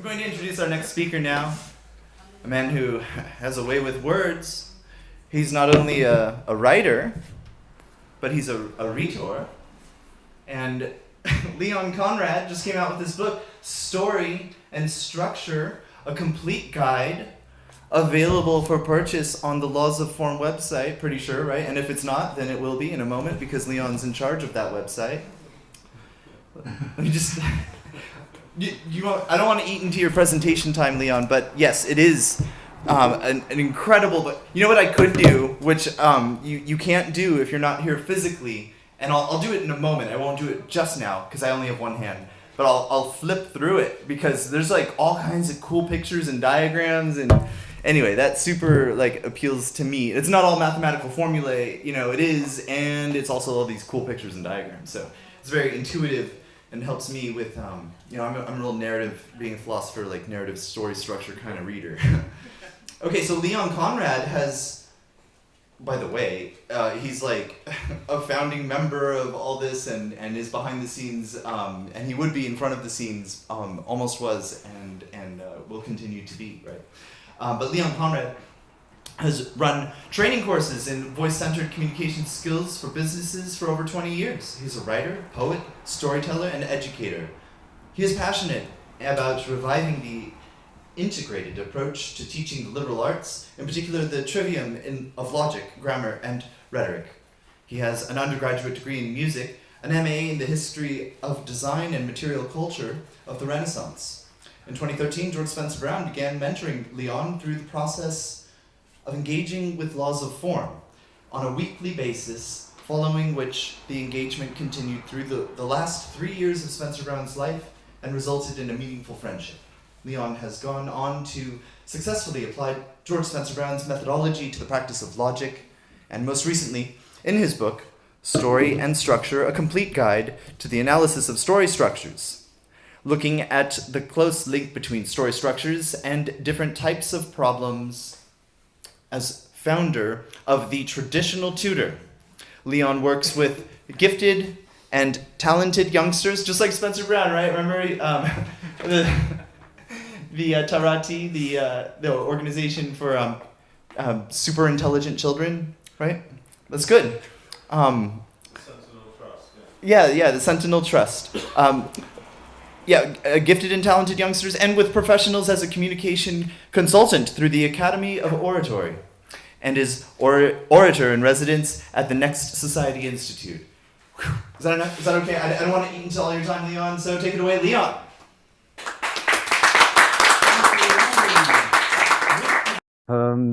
going to introduce our next speaker now, a man who has a way with words. He's not only a writer, but he's a rhetor. And Leon Conrad just came out with this book, Story and Structure, a complete guide, available for purchase on the Laws of Form website, pretty sure, right? And if it's not, then it will be in a moment because Leon's in charge of that website. Let me just... I don't want to eat into your presentation time, Leon, but yes, it is an incredible book. You know what I could do, which you can't do if you're not here physically, and I'll do it in a moment. I won't do it just now because I only have one hand, but I'll flip through it because there's like all kinds of cool pictures and diagrams, and anyway, that super appeals to me. It's not all mathematical formulae, it is, and it's also all these cool pictures and diagrams. So it's very intuitive and helps me with, I'm a real narrative, being a philosopher, narrative story structure kind of reader. Okay, so Leon Conrad has, by the way, he's a founding member of all this and is behind the scenes, and he would be in front of the scenes, almost was, and will continue to be, right? But Leon Conrad has run training courses in voice-centered communication skills for businesses for over 20 years. He's a writer, poet, storyteller, and educator. He is passionate about reviving the integrated approach to teaching the liberal arts, in particular the Trivium of logic, grammar, and rhetoric. He has an undergraduate degree in music, an MA in the history of design and material culture of the Renaissance. In 2013, George Spencer Brown began mentoring Leon through the process of engaging with laws of form on a weekly basis, following which the engagement continued through the last 3 years of Spencer Brown's life and resulted in a meaningful friendship. Leon has gone on to successfully apply George Spencer Brown's methodology to the practice of logic, and most recently, in his book, Story and Structure, a complete guide to the analysis of story structures, looking at the close link between story structures and different types of problems. As founder of the Traditional Tutor, Leon works with gifted and talented youngsters, just like Spencer Brown, right? Remember the Tarati, the organization for super intelligent children, right? That's good. Sentinel Trust. Yeah, the Sentinel Trust. Gifted and talented youngsters, and with professionals as a communication consultant through the Academy of Oratory, and is orator in residence at the Next Society Institute. Whew. Is that enough? Is that okay? I don't want to eat into all your time, Leon, so take it away, Leon.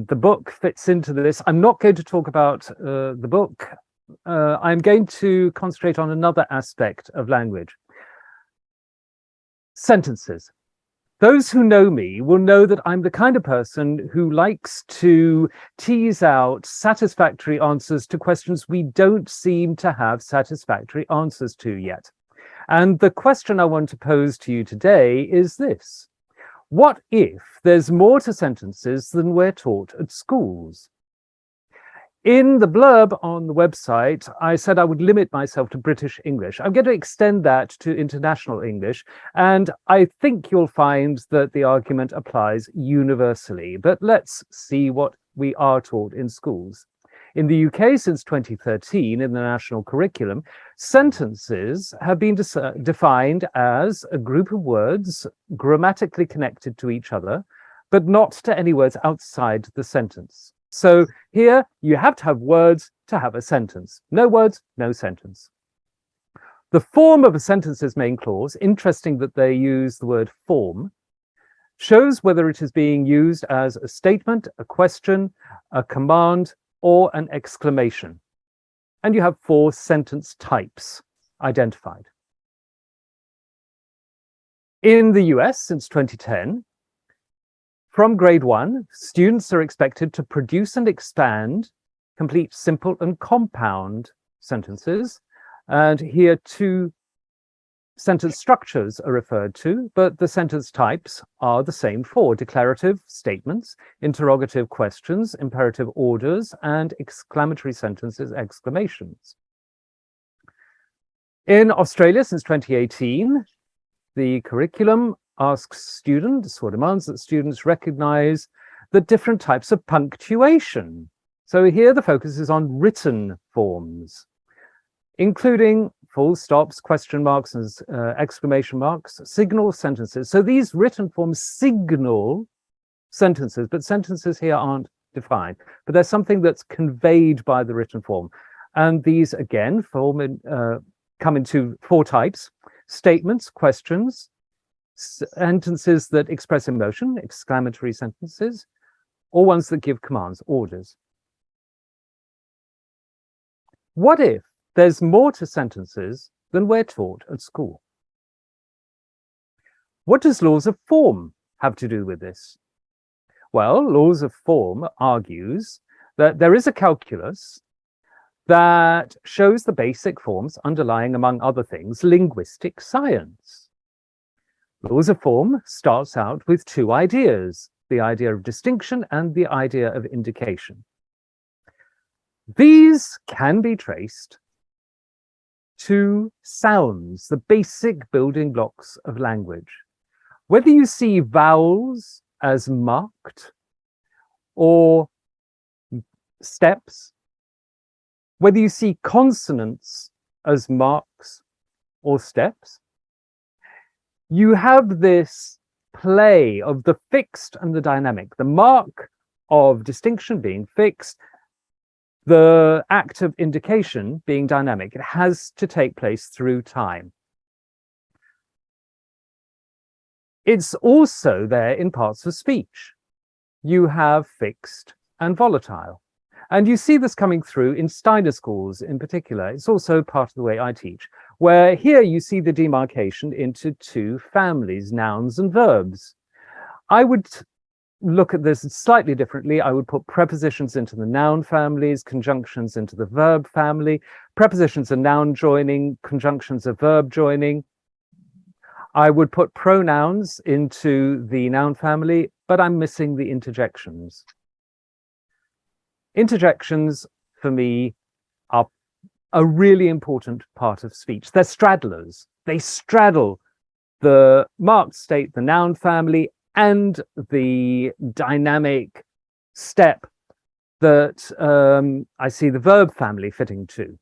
The book fits into this. I'm not going to talk about the book. I'm going to concentrate on another aspect of language. Sentences. Those who know me will know that I'm the kind of person who likes to tease out satisfactory answers to questions we don't seem to have satisfactory answers to yet. And the question I want to pose to you today is this: what if there's more to sentences than we're taught at schools? In the blurb on the website, I said I would limit myself to British English. I'm going to extend that to international English, and I think you'll find that the argument applies universally. But let's see what we are taught in schools. In the UK, since 2013, in the national curriculum, sentences have been defined as a group of words grammatically connected to each other, but not to any words outside the sentence. So here you have to have words to have a sentence. No words, no sentence. The form of a sentence's main clause, interesting that they use the word form, shows whether it is being used as a statement, a question, a command, or an exclamation. And you have 4 sentence types identified. In the US, since 2010, from grade 1, students are expected to produce and expand complete simple and compound sentences. And here 2 sentence structures are referred to, but the sentence types are the same 4: declarative statements, interrogative questions, imperative orders, and exclamatory sentences, exclamations. In Australia, since 2018, the curriculum asks students, or demands that students recognize the different types of punctuation. So here the focus is on written forms, including full stops, question marks, and exclamation marks, signal sentences. So these written forms signal sentences, but sentences here aren't defined. But there's something that's conveyed by the written form. And these, again, come into four types: statements, questions, sentences that express emotion, exclamatory sentences, or ones that give commands, orders. What if there's more to sentences than we're taught at school? What does laws of form have to do with this? Well, laws of form argues that there is a calculus that shows the basic forms underlying, among other things, linguistic science. Laws of form starts out with two ideas: the idea of distinction and the idea of indication. These can be traced to sounds, the basic building blocks of language. Whether you see vowels as marked or steps, whether you see consonants as marks or steps, you have this play of the fixed and the dynamic, the mark of distinction being fixed, the act of indication being dynamic. It has to take place through time. It's also there in parts of speech. You have fixed and volatile. And you see this coming through in Steiner schools in particular. It's also part of the way I teach, where here you see the demarcation into two families, nouns and verbs. I would look at this slightly differently. I would put prepositions into the noun families, conjunctions into the verb family. Prepositions are noun joining, conjunctions are verb joining. I would put pronouns into the noun family, but I'm missing the interjections. Interjections, for me, are a really important part of speech. They're straddlers. They straddle the marked state, the noun family, and the dynamic step that I see the verb family fitting to.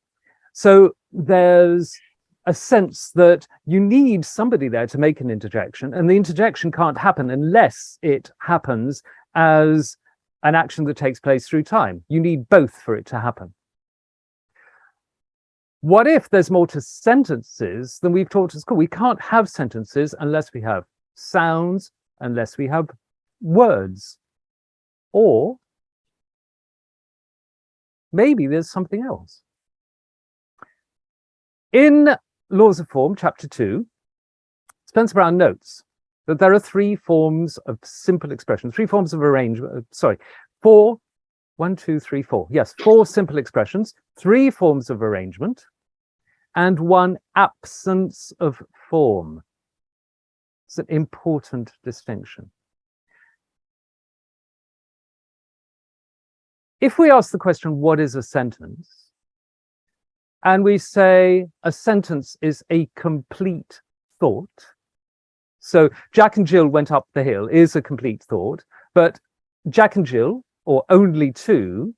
So there's a sense that you need somebody there to make an interjection, and the interjection can't happen unless it happens as an action that takes place through time. You need both for it to happen. What if there's more to sentences than we've taught at school? We can't have sentences unless we have sounds, unless we have words. Or maybe there's something else. In Laws of Form, Chapter 2, Spencer Brown notes that there are three forms of simple expression, three forms of arrangement, four simple expressions, three forms of arrangement, and one absence of form. It's an important distinction. If we ask the question, what is a sentence? And we say a sentence is a complete thought. So Jack and Jill went up the hill is a complete thought, but Jack and Jill, or only two,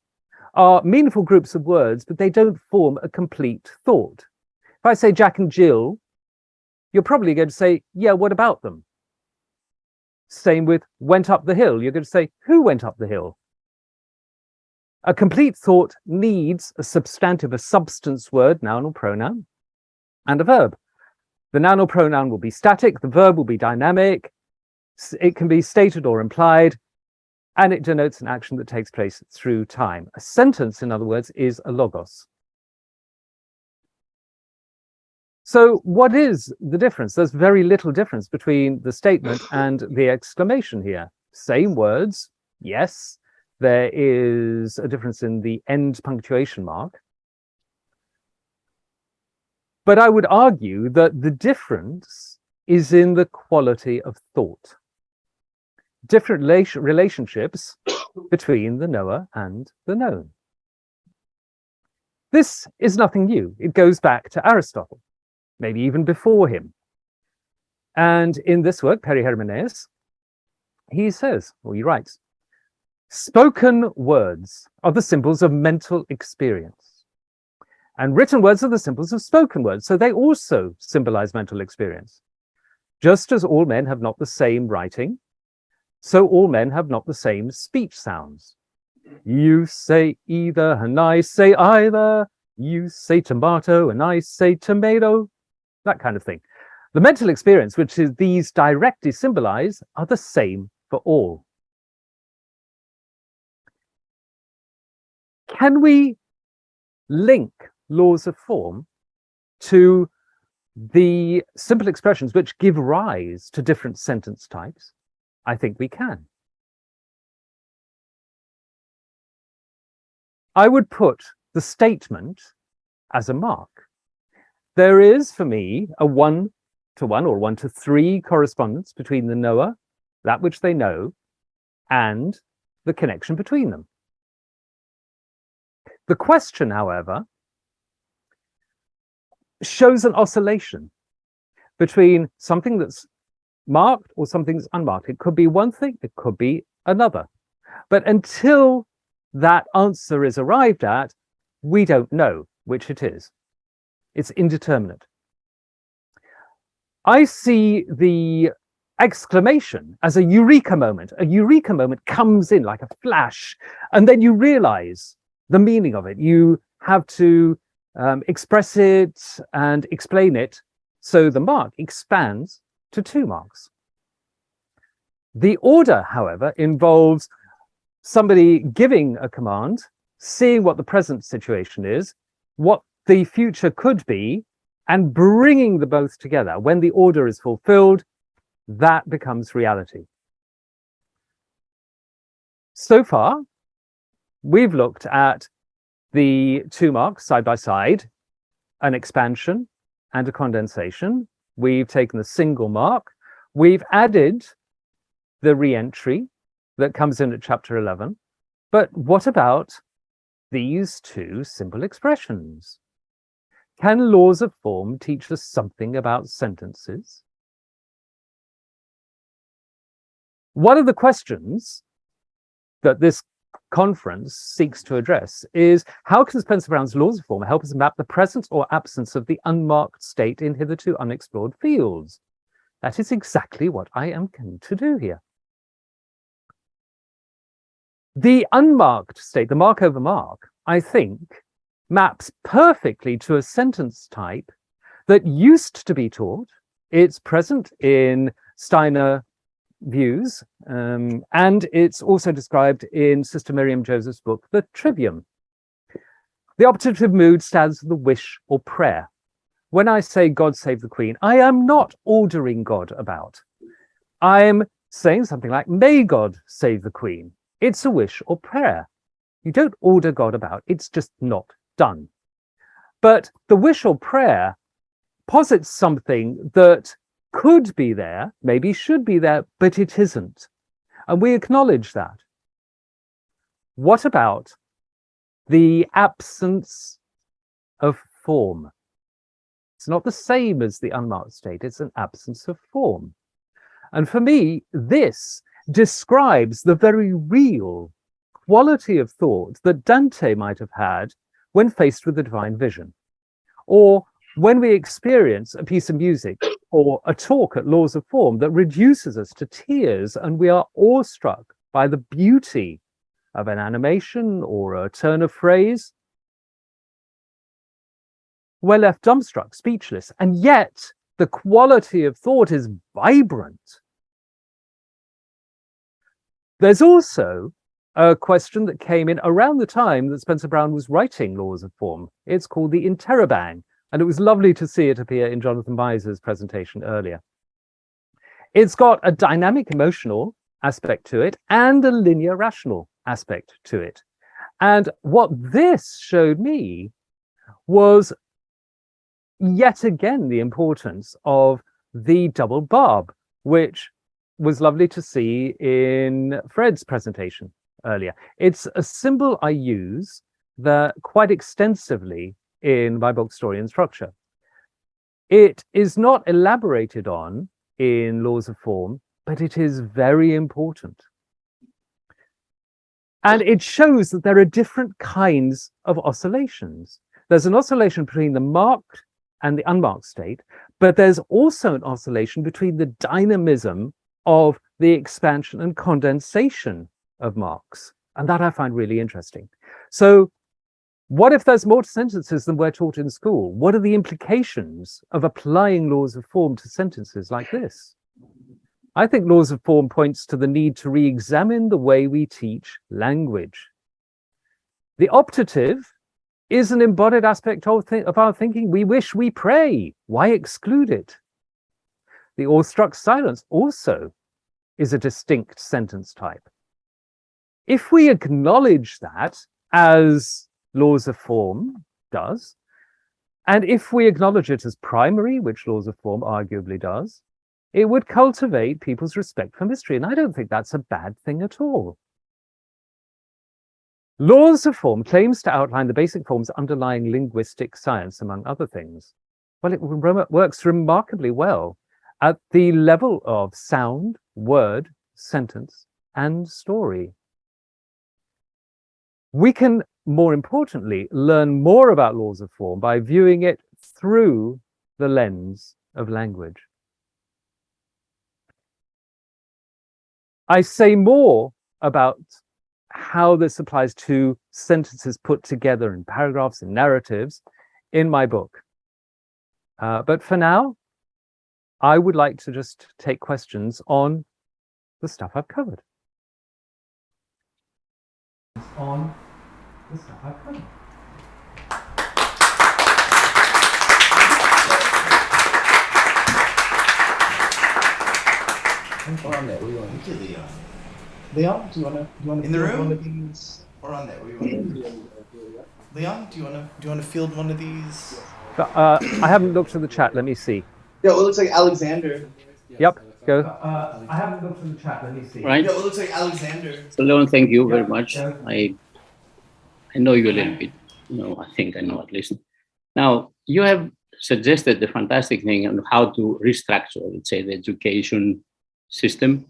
are meaningful groups of words, but they don't form a complete thought. If I say Jack and Jill, you're probably going to say, yeah, what about them? Same with went up the hill. You're going to say, who went up the hill? A complete thought needs a substantive, a substance word, noun or pronoun, and a verb. The noun or pronoun will be static, the verb will be dynamic, it can be stated or implied, and it denotes an action that takes place through time. A sentence, in other words, is a logos. So what is the difference? There's very little difference between the statement and the exclamation here. Same words, yes. There is a difference in the end punctuation mark. But I would argue that the difference is in the quality of thought. Different relationships between the knower and the known. This is nothing new. It goes back to Aristotle, maybe even before him. And in this work, Perihermeneus, he says, or he writes, spoken words are the symbols of mental experience, and written words are the symbols of spoken words, so they also symbolize mental experience. Just as all men have not the same writing, so all men have not the same speech sounds. You say either and I say either. You say tomato and I say tomato. That kind of thing. The mental experience, which is these directly symbolize, are the same for all. Can we link laws of form to the simple expressions which give rise to different sentence types? I think we can. I would put the statement as a mark. There is, for me, a 1-to-1 or 1-to-3 correspondence between the knower, that which they know, and the connection between them. The question, however, shows an oscillation between something that's marked or something that's unmarked. It could be one thing, it could be another. But until that answer is arrived at, we don't know which it is. It's indeterminate. I see the exclamation as a eureka moment. A eureka moment comes in like a flash, and then you realize the meaning of it. You have to express it and explain it, so the mark expands to 2 marks. The order, however, involves somebody giving a command, seeing what the present situation is, what the future could be, and bringing the both together. When the order is fulfilled, that becomes reality. So far, we've looked at the 2 marks side by side, an expansion and a condensation. We've taken the single mark. We've added the re-entry that comes in at chapter 11. But what about these 2 simple expressions? Can laws of form teach us something about sentences? One of the questions that this conference seeks to address is, how can Spencer Brown's laws of form help us map the presence or absence of the unmarked state in hitherto unexplored fields? That is exactly what I am going to do here. The unmarked state, the mark over mark, I think, maps perfectly to a sentence type that used to be taught. It's present in Steiner views, and it's also described in Sister Miriam Joseph's book, The Trivium. The operative mood stands for the wish or prayer. When I say God save the Queen, I am not ordering God about. I'm saying something like, may God save the Queen. It's a wish or prayer. You don't order God about, it's just not done. But the wish or prayer posits something that could be there, maybe should be there, but it isn't. And we acknowledge that. What about the absence of form? It's not the same as the unmarked state, it's an absence of form. And for me, this describes the very real quality of thought that Dante might have had when faced with the divine vision, or when we experience a piece of music or a talk at laws of form that reduces us to tears and we are awestruck by the beauty of an animation or a turn of phrase. We're left dumbstruck, speechless, and yet the quality of thought is vibrant. There's also a question that came in around the time that Spencer Brown was writing Laws of Form. It's called the interrobang, and it was lovely to see it appear in Jonathan Miser's presentation earlier. It's got a dynamic emotional aspect to it and a linear rational aspect to it. And what this showed me was yet again the importance of the double barb, which was lovely to see in Fred's presentation earlier. It's a symbol I use that quite extensively in my book Story and Structure. It is not elaborated on in laws of form, but it is very important. And it shows that there are different kinds of oscillations. There's an oscillation between the marked and the unmarked state, but there's also an oscillation between the dynamism of the expansion and condensation of marks. And that I find really interesting. So what if there's more to sentences than we're taught in school? What are the implications of applying laws of form to sentences like this? I think laws of form points to the need to re-examine the way we teach language. The optative is an embodied aspect of our thinking. We wish, we pray. Why exclude it? The awestruck silence also is a distinct sentence type. If we acknowledge that, as laws of form does, and if we acknowledge it as primary, which laws of form arguably does, it would cultivate people's respect for mystery. And I don't think that's a bad thing at all. Laws of form claims to outline the basic forms underlying linguistic science, among other things. Well, it works remarkably well at the level of sound, word, sentence, and story. We can, more importantly, learn more about laws of form by viewing it through the lens of language. I say more about how this applies to sentences put together in paragraphs and narratives in my book. But for now, I would like to just take questions on the stuff I've covered. On the stuff I've covered. On there, where you want? Thank you, Leon. Leon, do you want to In the room? one of these? Or on there, where you want? Leon, do you want to field one of these? I haven't looked at the chat. Let me see. Yeah, well, it looks like Alexander. Yep, go. I haven't looked at the chat. Let me see. Right. Yeah, it looks like Alexander. So Leon, thank you very Yeah, much. yeah. I know you a little bit. No, I think I know at least. Now, you have suggested the fantastic thing on how to restructure, let's say, the education system,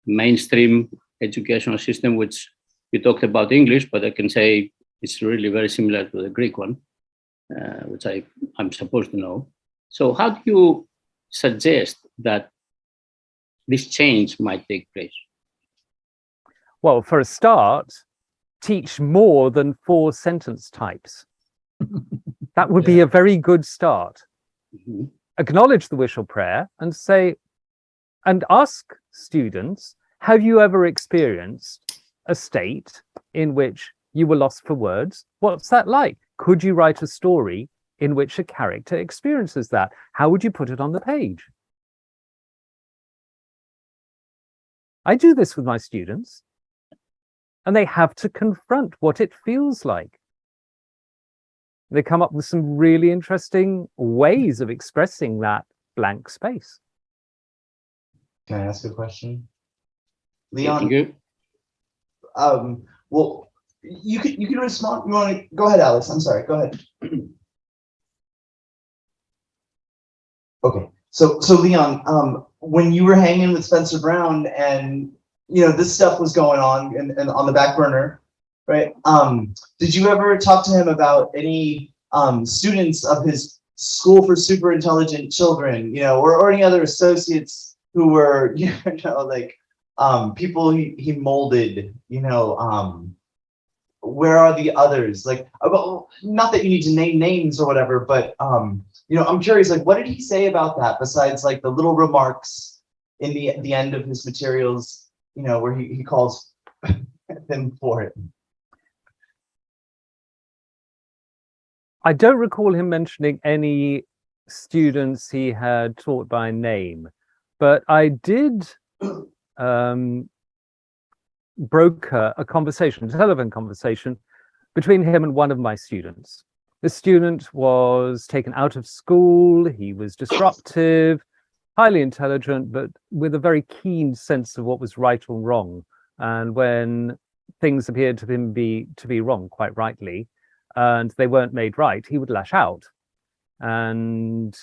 mainstream educational system, which you talked about English, but I can say it's really very similar to the Greek one, which I'm supposed to know. So how do you suggest that this change might take place? Well, for a start, teach more than 4 sentence types. That would be a very good start. Mm-hmm. Acknowledge the wish or prayer and say, and ask students, have you ever experienced a state in which you were lost for words? What's that like? Could you write a story in which a character experiences that? How would you put it on the page? I do this with my students, and they have to confront what it feels like. They come up with some really interesting ways of expressing that blank space. Can I ask a question? Thank Leon, you. well, you can respond. You want to go ahead, Alex? I'm sorry. Go ahead. Okay. So Leon, when you were hanging with Spencer Brown and this stuff was going on and on the back burner, right? Did you ever talk to him about any students of his school for super intelligent children, or any other associates who were, like people he molded, where are the others? Like, not that you need to name names or whatever, but I'm curious, like, what did he say about that besides like the little remarks in the end of his materials, where he calls them for it? I don't recall him mentioning any students he had taught by name, but I did broker a conversation, a telephone conversation between him and one of my students. The student was taken out of school. He was disruptive, highly intelligent, but with a very keen sense of what was right or wrong. And when things appeared to him to be wrong, quite rightly, and they weren't made right, he would lash out. And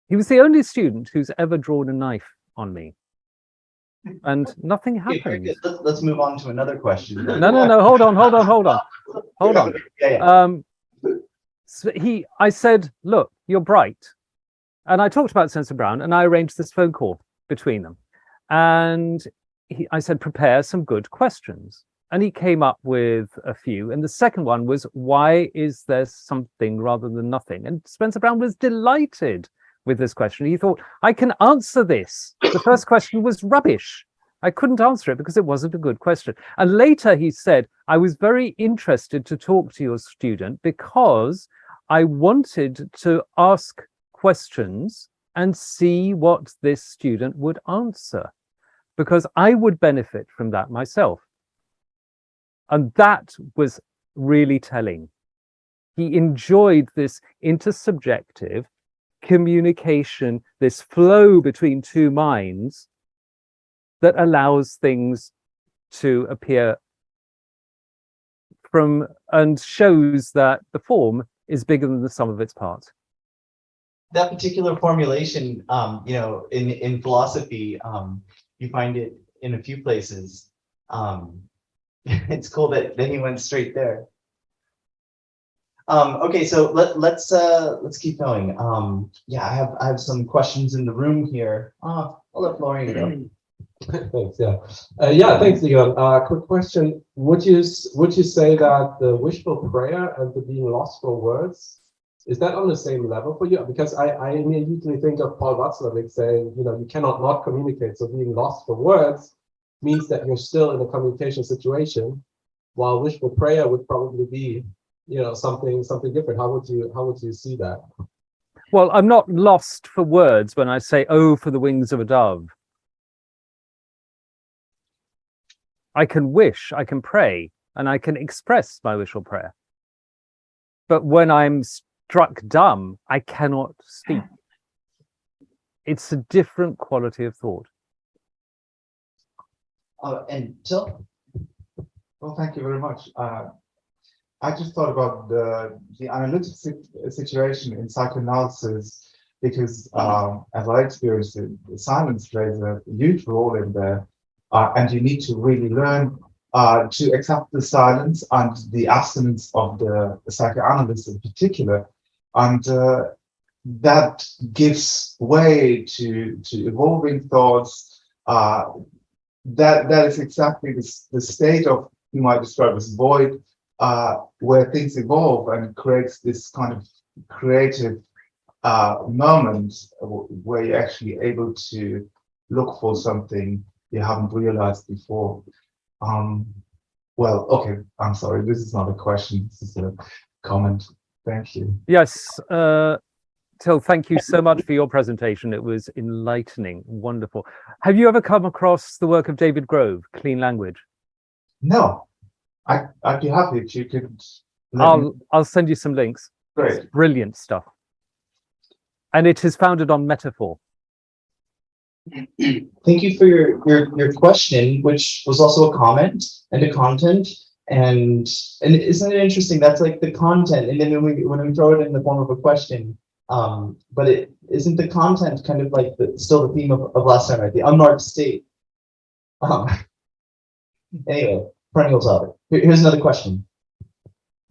He was the only student who's ever drawn a knife on me. And nothing Okay, very happened. good. Let's move on to another question. No, hold on. Hold on. Yeah. So I said, look, you're bright. And I talked about Spencer Brown, and I arranged this phone call between them. And I said, prepare some good questions. And he came up with a few. And the second one was, why is there something rather than nothing? And Spencer Brown was delighted with this question. He thought, I can answer this. The first question was rubbish. I couldn't answer it because it wasn't a good question. And later he said, I was very interested to talk to your student because I wanted to ask questions and see what this student would answer, because I would benefit from that myself. And that was really telling. He enjoyed this intersubjective communication, this flow between two minds that allows things to appear from and shows that the form is bigger than the sum of its parts. That particular formulation, in philosophy, you find it in a few places. It's cool that he went straight there. Okay, so let's keep going. Yeah, I have some questions in the room here. I'll let Florian go. Thanks. Yeah, thanks, Leon. Quick question: Would you say that the wishful prayer and the being lost for words, is that on the same level for you? Because I immediately think of Paul Watzlawick saying, you cannot not communicate. So being lost for words means that you're still in a communication situation, while wishful prayer would probably be, something different. How would you see that? Well, I'm not lost for words when I say, oh, for the wings of a dove. I can wish, I can pray, and I can express my wish or prayer. But when I'm struck dumb, I cannot speak. It's a different quality of thought. And Till? Well, thank you very much. I just thought about the analytic situation in psychoanalysis because, as I experienced it, silence plays a huge role in there. And you need to really learn to accept the silence and the abstinence of the psychoanalyst in particular. And that gives way to evolving thoughts. That is exactly the state of, you might describe as void, where things evolve and creates this kind of creative moment where you're actually able to look for something you haven't realized before. Well, okay, I'm sorry, this is not a question, this is a comment. Thank you. Yes, Till, thank you so much for your presentation. It was enlightening, wonderful. Have you ever come across the work of David Grove, Clean Language? No, I'd be happy if you could. I'll send you some links. Great. It's brilliant stuff. And it is founded on metaphor. Thank you for your question, which was also a comment and a content. And isn't it interesting? That's like the content, and then when we throw it in the form of a question, but it isn't the content kind of like still the theme of last time, right? The unmarked state. Anyway, perennial topic. Here's another question.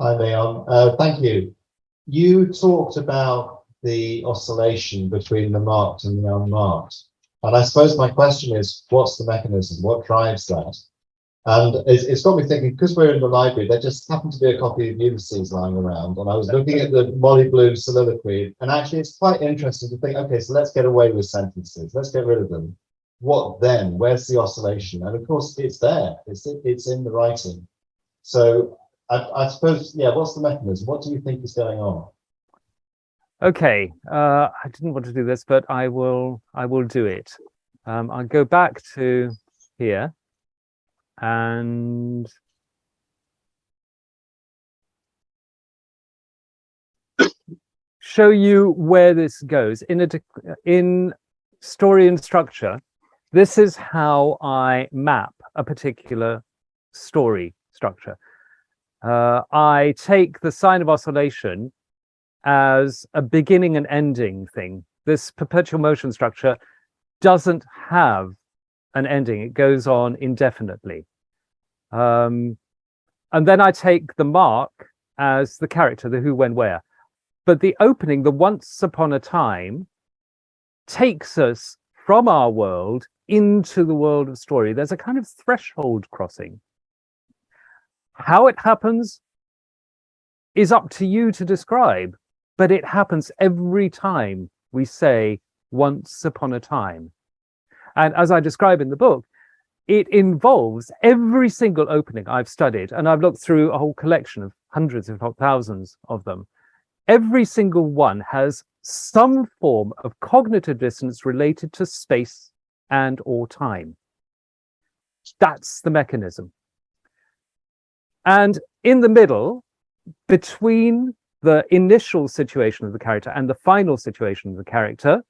Hi, Leon. Thank you. You talked about the oscillation between the marked and the unmarked. And I suppose my question is, what's the mechanism? What drives that? And it's got me thinking, because we're in the library, there just happened to be a copy of Ulysses lying around, and I was looking at the Molly Bloom soliloquy, and actually it's quite interesting to think, okay, so let's get away with sentences. Let's get rid of them. What then? Where's the oscillation? And of course, it's there. It's in the writing. So I suppose, yeah, what's the mechanism? What do you think is going on? Okay, I didn't want to do this, but I will do it. I'll go back to here and show you where this goes. In story and structure, this is how I map a particular story structure. I take the sign of oscillation as a beginning and ending thing. this perpetual motion structure doesn't have an ending. It goes on indefinitely. And then I take the mark as the character, the who, when, where. But the opening, the once upon a time, takes us from our world into the world of story. There's a kind of threshold crossing. How it happens is up to you to describe, but it happens every time we say once upon a time. And as I describe in the book, it involves every single opening I've studied, and I've looked through a whole collection of hundreds, if not thousands of them. Every single one has some form of cognitive dissonance related to space and or time. That's the mechanism. And in the middle, between the initial situation of the character and the final situation of the character,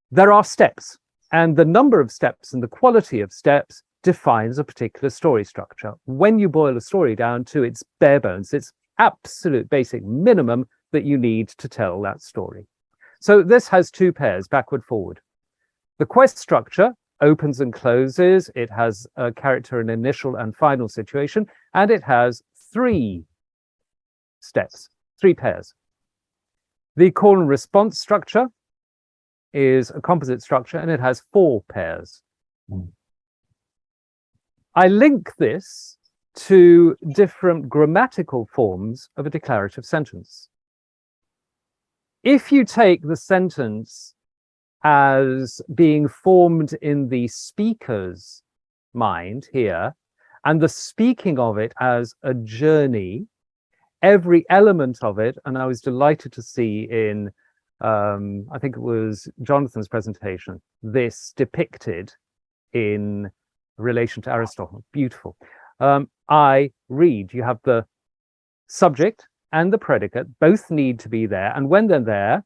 there are steps. And the number of steps and the quality of steps defines a particular story structure. When you boil a story down to its bare bones, its absolute basic minimum that you need to tell that story. So this has two pairs, backward, forward. The quest structure opens and closes. It has a character in initial and final situation, and it has three steps, three pairs. The call and response structure is a composite structure, and it has four pairs. I link this to different grammatical forms of a declarative sentence. If you take the sentence as being formed in the speaker's mind here, and the speaking of it as a journey, every element of it, and I was delighted to see in, I think it was Jonathan's presentation, this depicted in relation to Aristotle. Beautiful. I read, you have the subject and the predicate, both need to be there. And when they're there,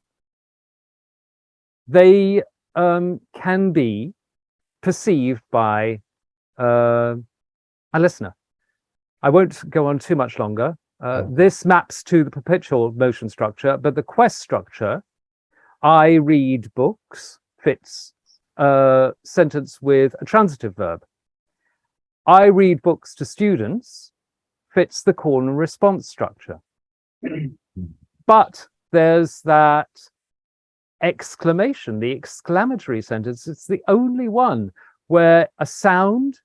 they can be perceived by a listener. I won't go on too much longer. This maps to the perpetual motion structure, but the quest structure, I read books, fits a sentence with a transitive verb. I read books to students fits the call and response structure. But there's that exclamation, the exclamatory sentence. It's the only one where a sound,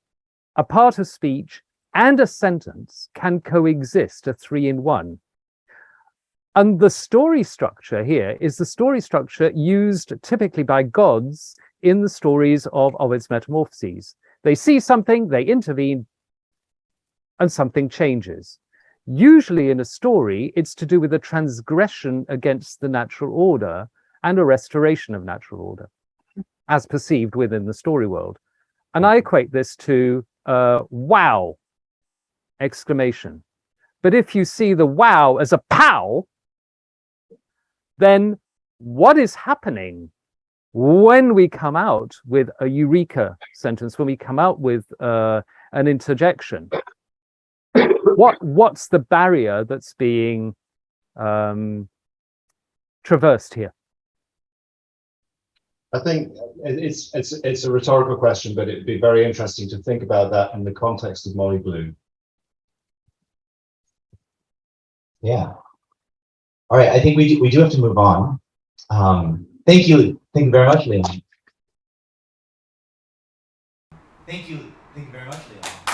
a part of speech, and a sentence can coexist, a 3-in-1. And the story structure here is the story structure used typically by gods in the stories of Ovid's Metamorphoses. They see something, they intervene, and something changes. Usually in a story, it's to do with a transgression against the natural order and a restoration of natural order, as perceived within the story world. And I equate this to wow, exclamation. But if you see the wow as a pow, then what is happening when we come out with a eureka sentence, when we come out with an interjection? What's the barrier that's being traversed here? I think it's a rhetorical question, but it'd be very interesting to think about that in the context of Molly Blue. Yeah. All right. I think we do have to move on. Thank you. Thank you very much, Leon. Thank you very much, Leon.